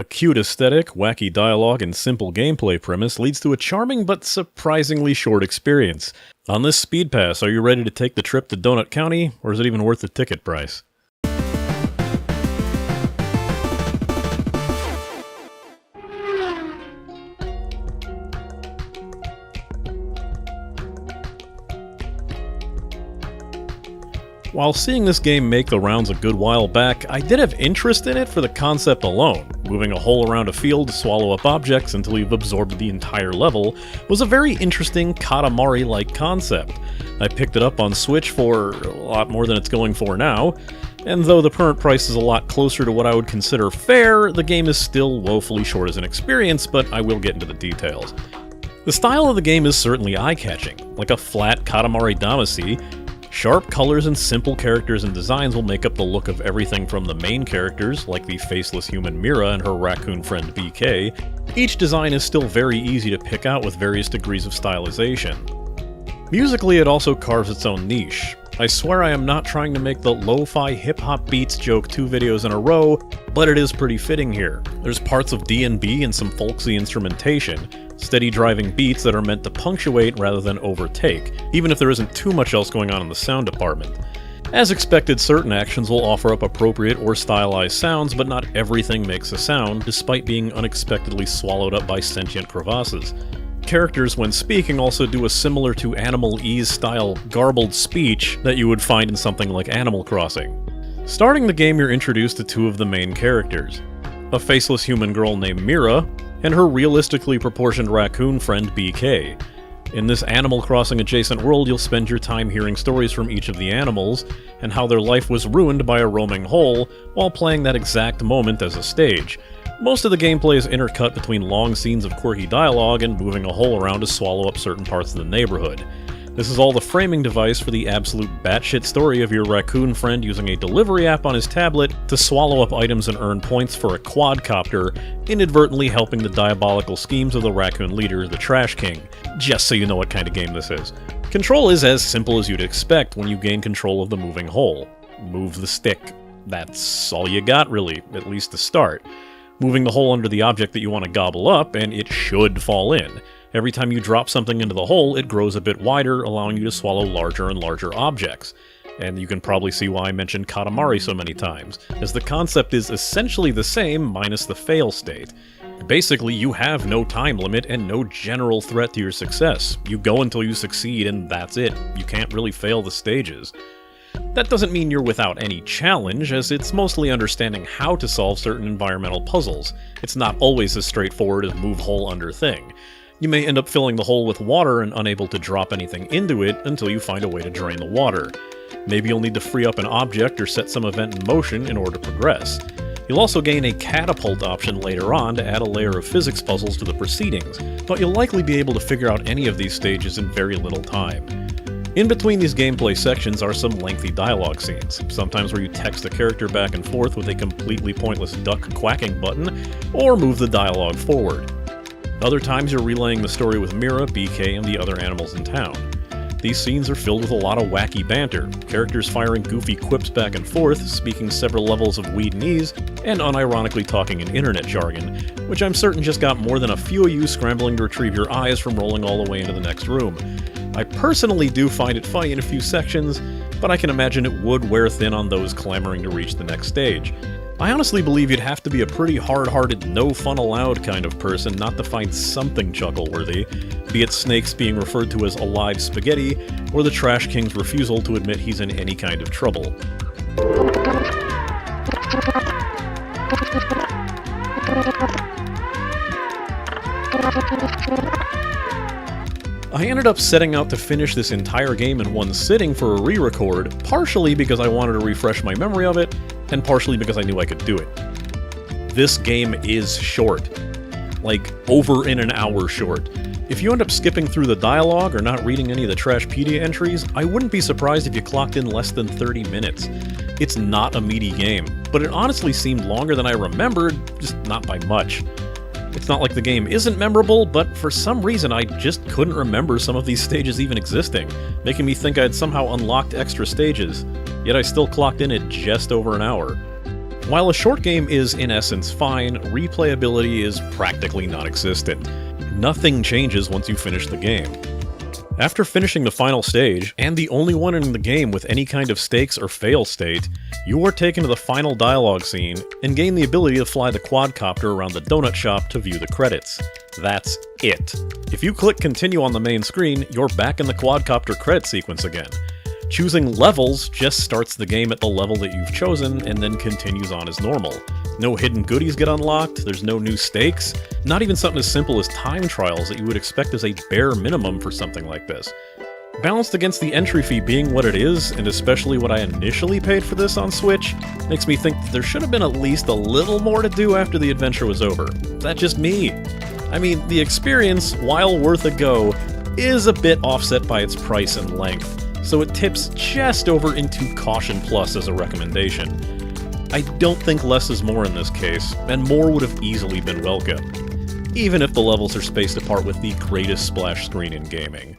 A cute aesthetic, wacky dialogue, and simple gameplay premise leads to a charming but surprisingly short experience. On this Speed Pass, are you ready to take the trip to Donut County, or is it even worth the ticket price? While seeing this game make the rounds a good while back, I did have interest in it for the concept alone. Moving a hole around a field to swallow up objects until you've absorbed the entire level was a very interesting Katamari-like concept. I picked it up on Switch for a lot more than it's going for now, and though the current price is a lot closer to what I would consider fair, the game is still woefully short as an experience, but I will get into the details. The style of the game is certainly eye-catching, like a flat Katamari Damacy. Sharp colors and simple characters and designs will make up the look of everything from the main characters, like the faceless human Mira and her raccoon friend BK. Each design is still very easy to pick out with various degrees of stylization. Musically, it also carves its own niche. I swear I am not trying to make the lo-fi hip-hop beats joke 2 videos in a row, but it is pretty fitting here. There's parts of D&B and some folksy instrumentation, steady driving beats that are meant to punctuate rather than overtake, even if there isn't too much else going on in the sound department. As expected, certain actions will offer up appropriate or stylized sounds, but not everything makes a sound, despite being unexpectedly swallowed up by sentient crevasses. Characters, when speaking, also do a similar to Animal Ease style garbled speech that you would find in something like Animal Crossing. Starting the game, you're introduced to 2 of the main characters, a faceless human girl named Mira, and her realistically proportioned raccoon friend BK. In this Animal Crossing adjacent world, you'll spend your time hearing stories from each of the animals, and how their life was ruined by a roaming hole, while playing that exact moment as a stage. Most of the gameplay is intercut between long scenes of quirky dialogue and moving a hole around to swallow up certain parts of the neighborhood. This is all the framing device for the absolute batshit story of your raccoon friend using a delivery app on his tablet to swallow up items and earn points for a quadcopter, inadvertently helping the diabolical schemes of the raccoon leader, the Trash King, just so you know what kind of game this is. Control is as simple as you'd expect when you gain control of the moving hole. Move the stick. That's all you got, really, at least to start. Moving the hole under the object that you want to gobble up, and it should fall in. Every time you drop something into the hole, it grows a bit wider, allowing you to swallow larger and larger objects. And you can probably see why I mentioned Katamari so many times, as the concept is essentially the same minus the fail state. Basically, you have no time limit and no general threat to your success. You go until you succeed and that's it. You can't really fail the stages. That doesn't mean you're without any challenge, as it's mostly understanding how to solve certain environmental puzzles. It's not always as straightforward as move hole under thing. You may end up filling the hole with water and unable to drop anything into it until you find a way to drain the water. Maybe you'll need to free up an object or set some event in motion in order to progress. You'll also gain a catapult option later on to add a layer of physics puzzles to the proceedings, but you'll likely be able to figure out any of these stages in very little time. In between these gameplay sections are some lengthy dialogue scenes, sometimes where you text a character back and forth with a completely pointless duck quacking button, or move the dialogue forward. Other times you're relaying the story with Mira, BK, and the other animals in town. These scenes are filled with a lot of wacky banter, characters firing goofy quips back and forth, speaking several levels of Weednese, and unironically talking in internet jargon, which I'm certain just got more than a few of you scrambling to retrieve your eyes from rolling all the way into the next room. I personally do find it funny in a few sections, but I can imagine it would wear thin on those clamoring to reach the next stage. I honestly believe you'd have to be a pretty hard-hearted, no fun allowed kind of person not to find something chuckle-worthy, be it snakes being referred to as alive spaghetti, or the Trash King's refusal to admit he's in any kind of trouble. I ended up setting out to finish this entire game in one sitting for a re-record, partially because I wanted to refresh my memory of it, and partially because I knew I could do it. This game is short. Like, over in an hour short. If you end up skipping through the dialogue or not reading any of the Trashpedia entries, I wouldn't be surprised if you clocked in less than 30 minutes. It's not a meaty game, but it honestly seemed longer than I remembered, just not by much. It's not like the game isn't memorable, but for some reason I just couldn't remember some of these stages even existing, making me think I'd somehow unlocked extra stages, yet I still clocked in at just over an hour. While a short game is in essence fine, replayability is practically non-existent. Nothing changes once you finish the game. After finishing the final stage, and the only one in the game with any kind of stakes or fail state, you are taken to the final dialogue scene and gain the ability to fly the quadcopter around the donut shop to view the credits. That's it. If you click continue on the main screen, you're back in the quadcopter credit sequence again. Choosing levels just starts the game at the level that you've chosen and then continues on as normal. No hidden goodies get unlocked, there's no new stakes, not even something as simple as time trials that you would expect as a bare minimum for something like this. Balanced against the entry fee being what it is, and especially what I initially paid for this on Switch, makes me think that there should have been at least a little more to do after the adventure was over. That's just me. I mean, the experience, while worth a go, is a bit offset by its price and length, so it tips just over into Caution Plus as a recommendation. I don't think less is more in this case, and more would have easily been welcome, even if the levels are spaced apart with the greatest splash screen in gaming.